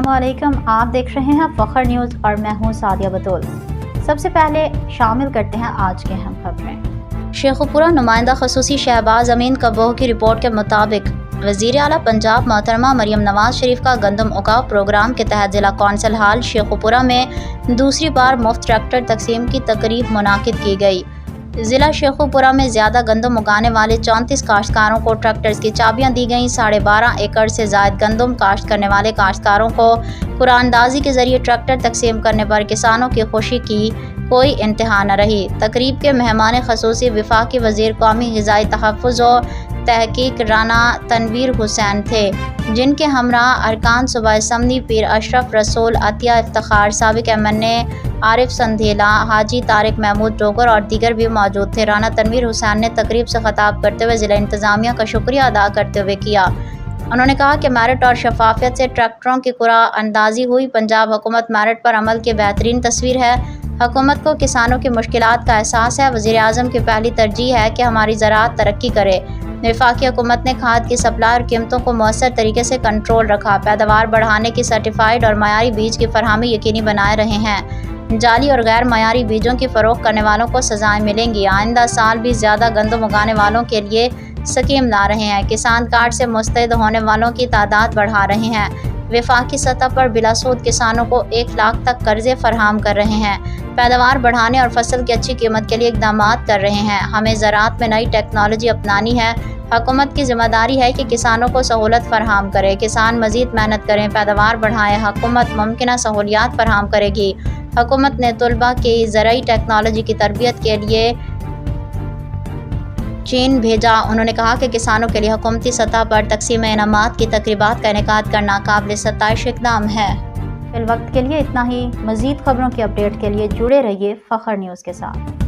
अस्सलाम वालेकुम। आप देख रहे हैं फखर न्यूज़ और मैं हूं सादिया बतौल। सबसे पहले शामिल करते हैं आज के अहम खबरें। शेखुपुरा नुमाइंदा खसूसी शहबाज अमीन कबोह की रिपोर्ट के मुताबिक वज़ीर आला पंजाब मोहतरमा मरियम नवाज शरीफ का गंदम उगाव प्रोग्राम के तहत ज़िला कौंसिल हाल शेखुपुरा में दूसरी बार मुफ्त ट्रैक्टर तकसीम की तकरीब मुनाकिद की गई। ज़िला शेखुपुरा में ज़्यादा गंदम उगाने वाले 34 काश्तकारों को ट्रैक्टर्स की चाबियां दी गईं। 12.5 एकड़ से ज़ायद गंदम काश्त करने वाले काश्तकारों को कुरानदाजी के ज़रिए ट्रैक्टर तकसीम करने पर किसानों की खुशी की कोई इंतहा न रही। तकरीब के मेहमान खसूसी वफाकी वज़ीर कौमी ग़िज़ाई तहफ़्फ़ुज़ व तहक़ीक़ राना तनवीर हुसैन थे, जिनके हमराह अरकान सूबा असम्बली पीर अशरफ रसूल अतिया इफ्तिखार, साबिक़ MNA आरिफ संधेला, हाजी तारिक महमूद डोगर और दीगर भी मौजूद थे। राना तनवीर हुसैन ने तकरीब से खिताब करते हुए ज़िला इंतज़ामिया का शुक्रिया अदा करते हुए किया। उन्होंने कहा कि मेरिट और शफाफियत से ट्रैक्टरों की कुरानंदाज़ी हुई। पंजाब हुकूमत मेरिट पर अमल की बेहतरीन तस्वीर है। हुकूमत को किसानों की मुश्किलात का एहसास है। वज़ीर आज़म की पहली तरजीह है कि हमारी ज़राअत तरक्की करे। वफाकी हुकूमत ने खाद की सप्लाई और कीमतों को मौसर तरीके से कंट्रोल रखा। पैदावार बढ़ाने की सर्टिफाइड और मयारी बीज की फरहमी यकीनी बनाए रहे हैं। जाली और गैर मयारी बीजों की फ़रोख्त करने वालों को सजाएं मिलेंगी। आइंदा साल भी ज़्यादा गंदम उगाने वालों के लिए स्कीम ला रहे हैं। किसान कार्ड से मुस्तैद होने वालों की तादाद बढ़ा रहे हैं। वफाकी सतह पर बिलासूद किसानों को 1 लाख तक कर्जे फराहम कर रहे हैं। पैदावार बढ़ाने और फसल की अच्छी कीमत के लिए इक़दामात कर रहे हैं। हमें ज़राअत में नई टेक्नोलॉजी अपनानी है। हुकूमत की ज़िम्मेदारी है कि किसानों को सहूलत फराहम करे। किसान मज़ीद मेहनत करें, पैदावार बढ़ाएं। हुकूमत मुमकिन सहूलियात फराहम करेगी। हुकूमत ने तलबा की ज़राई टेक्नोलॉजी की तरबियत के लिए चीन भेजा। उन्होंने कहा कि किसानों के लिए हुकूमती सतह पर तकसीम इनामात की तकरीबात का इनेकाद करना काबिल सताइश इक़दाम है। फिल वक्त के लिए इतना ही। मज़ीद खबरों की अपडेट के लिए जुड़े रहिए फ़खर न्यूज़ के साथ।